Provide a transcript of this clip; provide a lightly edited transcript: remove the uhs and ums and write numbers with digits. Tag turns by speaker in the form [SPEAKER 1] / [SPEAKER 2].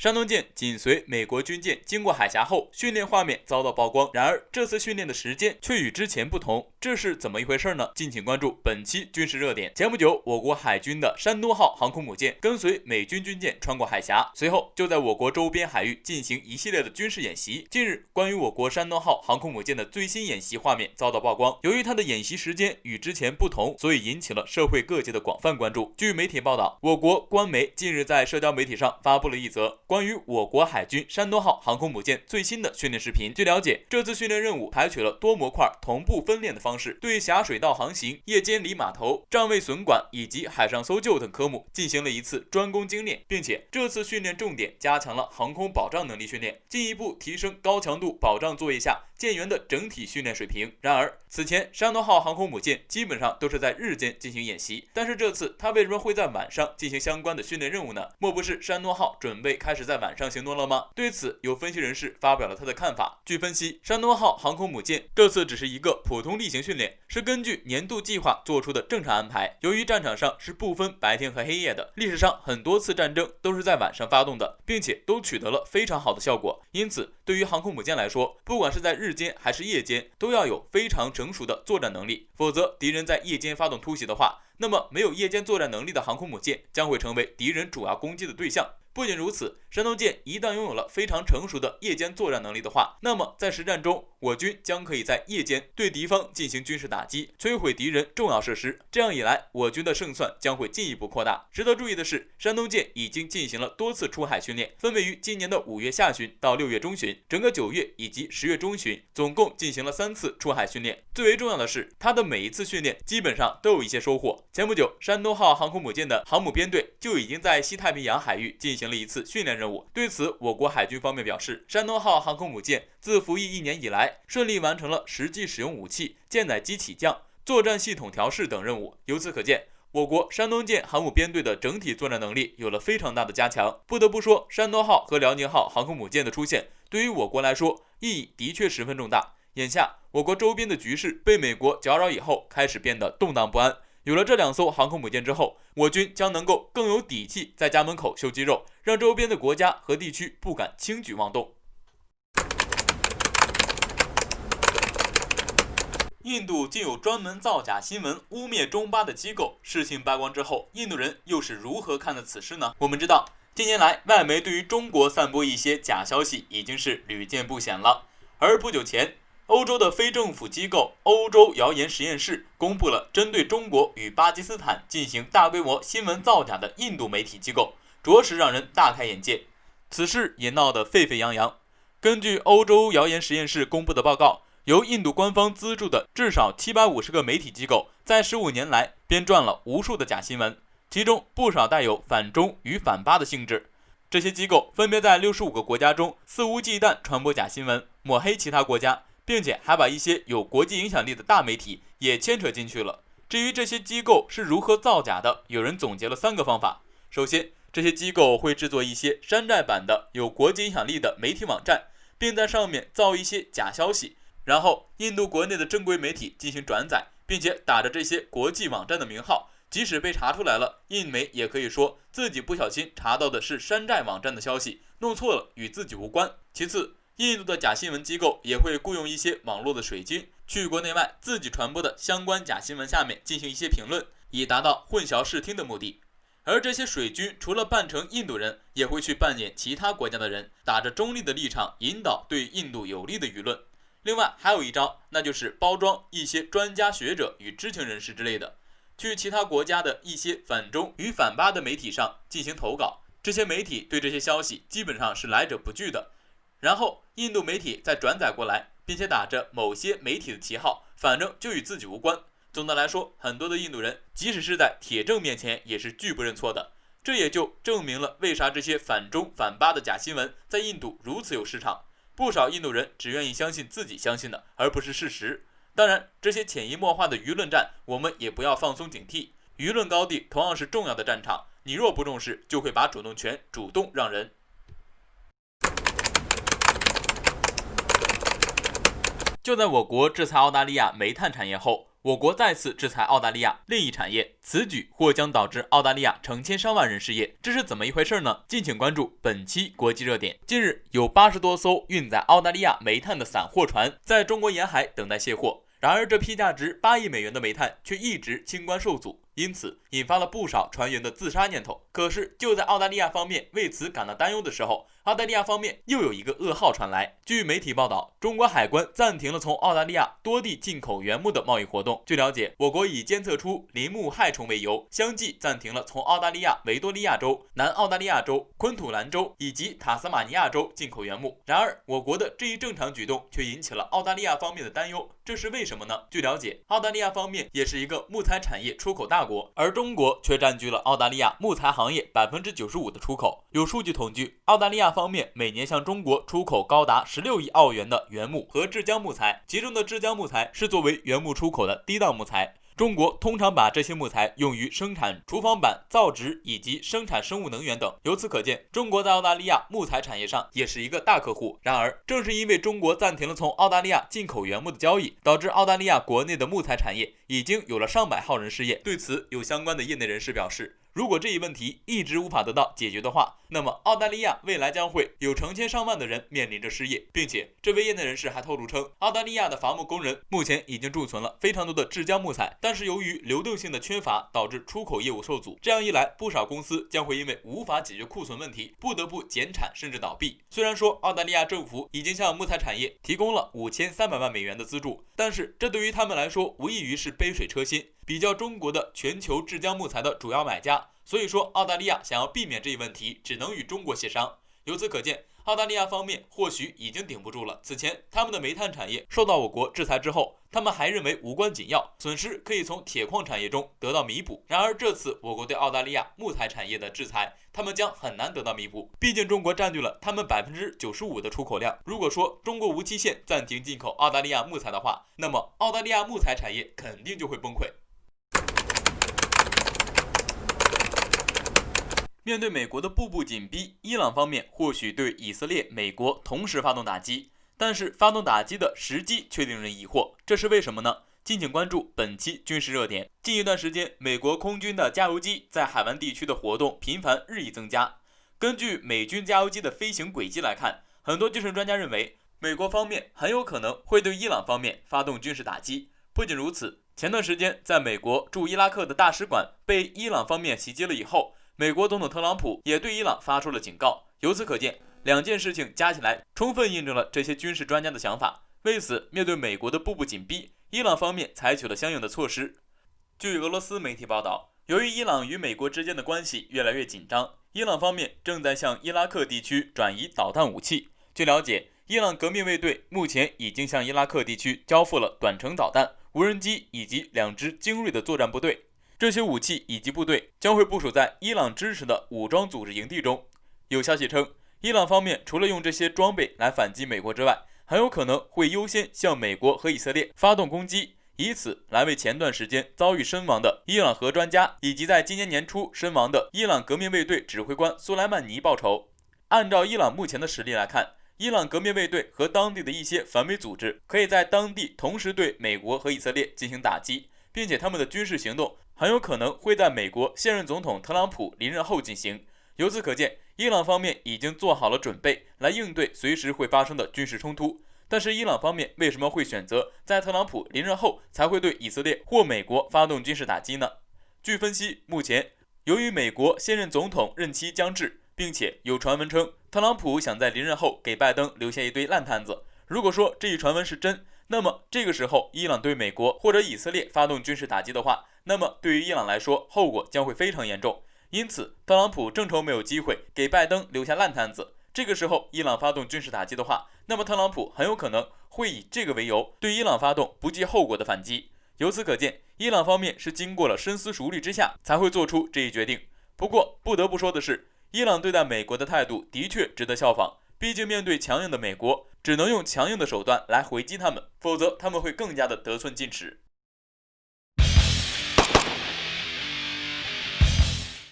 [SPEAKER 1] 山东舰紧随美国军舰经过海峡后，训练画面遭到曝光。然而这次训练的时间却与之前不同，这是怎么一回事呢？敬请关注本期军事热点。前不久，我国海军的山东号航空母舰跟随美军军舰穿过海峡，随后就在我国周边海域进行一系列的军事演习。近日，关于我国山东号航空母舰的最新演习画面遭到曝光。由于它的演习时间与之前不同，所以引起了社会各界的广泛关注。据媒体报道，我国官媒近日在社交媒体上发布了一则关于我国海军山东号航空母舰最新的训练视频。据了解，这次训练任务采取了多模块同步分练的方式，对狭水道航行、夜间离码头、站位损管以及海上搜救等科目进行了一次专攻精练，并且这次训练重点加强了航空保障能力训练，进一步提升高强度保障作业下舰员的整体训练水平。然而，此前山东号航空母舰基本上都是在日间进行演习，但是这次它为什么会在晚上进行相关的训练任务呢？莫不是山东号准备开始在晚上行动了吗？对此，有分析人士发表了他的看法。据分析，山东号航空母舰这次只是一个普通例行训练，是根据年度计划做出的正常安排。由于战场上是不分白天和黑夜的，历史上很多次战争都是在晚上发动的，并且都取得了非常好的效果。因此，对于航空母舰来说，不管是在日间还是夜间，都要有非常成熟的作战能力，否则敌人在夜间发动突袭的话，那么没有夜间作战能力的航空母舰将会成为敌人主要攻击的对象。不仅如此，山东舰一旦拥有了非常成熟的夜间作战能力的话，那么在实战中，我军将可以在夜间对敌方进行军事打击，摧毁敌人重要设施。这样一来，我军的胜算将会进一步扩大。值得注意的是，山东舰已经进行了多次出海训练，分别于今年的5月下旬到6月中旬，整个9月以及10月中旬，总共进行了3次出海训练。最为重要的是，它的每一次训练基本上都有一些收获。前不久，山东号航空母舰的航母编队就已经在西太平洋海域进行了一次训练任务。对此，我国海军方面表示，山东号航空母舰自服役1年以来，顺利完成了实际使用武器、舰载机起降、作战系统调试等任务。由此可见，我国山东舰航母编队的整体作战能力有了非常大的加强。不得不说，山东号和辽宁号航空母舰的出现，对于我国来说意义的确十分重大。眼下，我国周边的局势被美国搅扰以后，开始变得动荡不安。有了这2艘航空母舰之后，我军将能够更有底气在家门口秀肌肉，让周边的国家和地区不敢轻举妄动。印度竟有专门造假新闻污蔑中巴的机构，事情曝光之后，印度人又是如何看待此事呢？我们知道，近年来外媒对于中国散播一些假消息已经是屡见不鲜了，而不久前，欧洲的非政府机构欧洲谣言实验室公布了针对中国与巴基斯坦进行大规模新闻造假的印度媒体机构，着实让人大开眼界。此事也闹得沸沸扬扬。根据欧洲谣言实验室公布的报告，由印度官方资助的至少750个媒体机构，在15年来编撰了无数的假新闻，其中不少带有反中与反巴的性质。这些机构分别在65个国家中肆无忌惮传播假新闻，抹黑其他国家，并且还把一些有国际影响力的大媒体也牵扯进去了。至于这些机构是如何造假的，有人总结了3个方法。首先，这些机构会制作一些山寨版的有国际影响力的媒体网站，并在上面造一些假消息，然后印度国内的正规媒体进行转载，并且打着这些国际网站的名号，即使被查出来了，印媒也可以说自己不小心查到的是山寨网站的消息，弄错了，与自己无关。其次，印度的假新闻机构也会雇佣一些网络的水军，去国内外自己传播的相关假新闻下面进行一些评论，以达到混淆视听的目的。而这些水军除了扮成印度人，也会去扮演其他国家的人，打着中立的立场引导对印度有利的舆论。另外还有一招，那就是包装一些专家学者与知情人士之类的，去其他国家的一些反中与反巴的媒体上进行投稿，这些媒体对这些消息基本上是来者不拒的，然后印度媒体再转载过来，并且打着某些媒体的旗号，反正就与自己无关。总的来说，很多的印度人即使是在铁证面前也是拒不认错的，这也就证明了为啥这些反中反巴的假新闻在印度如此有市场。不少印度人只愿意相信自己相信的，而不是事实。当然，这些潜移默化的舆论战，我们也不要放松警惕。舆论高地同样是重要的战场，你若不重视，就会把主动权主动让人。就在我国制裁澳大利亚煤炭产业后，我国再次制裁澳大利亚另一产业，此举或将导致澳大利亚成千上万人失业，这是怎么一回事呢？敬请关注本期国际热点。近日，有80多艘运载澳大利亚煤炭的散货船在中国沿海等待卸货，然而这批价值8亿美元的煤炭却一直清关受阻，因此引发了不少船员的自杀念头。可是就在澳大利亚方面为此感到担忧的时候，澳大利亚方面又有一个噩耗传来。据媒体报道，中国海关暂停了从澳大利亚多地进口原木的贸易活动。据了解，我国以监测出林木害虫为由，相继暂停了从澳大利亚维多利亚州、南澳大利亚州、昆土兰州以及塔斯马尼亚州进口原木。然而，我国的这一正常举动却引起了澳大利亚方面的担忧，这是为什么呢？据了解，澳大利亚方面也是一个木材产业出口大国，而中国却占据了澳大利亚木材行业95%的出口。有数据统计，澳大利亚方面每年向中国出口高达16亿澳元的原木和制浆木材，其中的制浆木材是作为原木出口的低档木材。中国通常把这些木材用于生产厨房板、造纸以及生产生物能源等。由此可见，中国在澳大利亚木材产业上也是一个大客户。然而，正是因为中国暂停了从澳大利亚进口原木的交易，导致澳大利亚国内的木材产业已经有了上百号人失业。对此，有相关的业内人士表示，如果这一问题一直无法得到解决的话，那么澳大利亚未来将会有成千上万的人面临着失业，并且这位业内人士还透露称，澳大利亚的伐木工人目前已经贮存了非常多的制浆木材，但是由于流动性的缺乏，导致出口业务受阻。这样一来，不少公司将会因为无法解决库存问题，不得不减产甚至倒闭。虽然说澳大利亚政府已经向木材产业提供了5300万美元的资助，但是这对于他们来说无异于是杯水车薪。比较中国的全球制浆木材的主要买家，所以说澳大利亚想要避免这一问题，只能与中国协商。由此可见，澳大利亚方面或许已经顶不住了。此前他们的煤炭产业受到我国制裁之后，他们还认为无关紧要，损失可以从铁矿产业中得到弥补。然而这次我国对澳大利亚木材产业的制裁，他们将很难得到弥补，毕竟中国占据了他们95%的出口量。如果说中国无期限暂停进口澳大利亚木材的话，那么澳大利亚木材产业肯定就会崩溃。面对美国的步步紧逼，伊朗方面或许对以色列、美国同时发动打击，但是发动打击的时机却令人疑惑，这是为什么呢？敬请关注本期军事热点。近一段时间，美国空军的加油机在海湾地区的活动频繁日益增加。根据美军加油机的飞行轨迹来看，很多军事专家认为，美国方面很有可能会对伊朗方面发动军事打击。不仅如此，前段时间在美国驻伊拉克的大使馆被伊朗方面袭击了以后，美国总统特朗普也对伊朗发出了警告。由此可见，两件事情加起来，充分印证了这些军事专家的想法。为此，面对美国的步步紧逼，伊朗方面采取了相应的措施。据俄罗斯媒体报道，由于伊朗与美国之间的关系越来越紧张，伊朗方面正在向伊拉克地区转移导弹武器。据了解，伊朗革命卫队目前已经向伊拉克地区交付了短程导弹、无人机以及2支精锐的作战部队。这些武器以及部队将会部署在伊朗支持的武装组织营地中。有消息称，伊朗方面除了用这些装备来反击美国之外，很有可能会优先向美国和以色列发动攻击，以此来为前段时间遭遇身亡的伊朗核专家以及在今年年初身亡的伊朗革命卫队指挥官苏莱曼尼报仇。按照伊朗目前的实力来看，伊朗革命卫队和当地的一些反美组织可以在当地同时对美国和以色列进行打击，并且他们的军事行动很有可能会在美国现任总统特朗普临任后进行。由此可见，伊朗方面已经做好了准备来应对随时会发生的军事冲突。但是伊朗方面为什么会选择在特朗普临任后才会对以色列或美国发动军事打击呢？据分析，目前由于美国现任总统任期将至，并且有传闻称特朗普想在临任后给拜登留下一堆烂摊子。如果说这一传闻是真，那么这个时候伊朗对美国或者以色列发动军事打击的话，那么对于伊朗来说后果将会非常严重。因此特朗普正愁没有机会给拜登留下烂摊子，这个时候伊朗发动军事打击的话，那么特朗普很有可能会以这个为由对伊朗发动不计后果的反击。由此可见，伊朗方面是经过了深思熟虑之下才会做出这一决定。不过不得不说的是，伊朗对待美国的态度的确值得效仿，毕竟面对强硬的美国，只能用强硬的手段来回击他们，否则他们会更加的得寸进尺。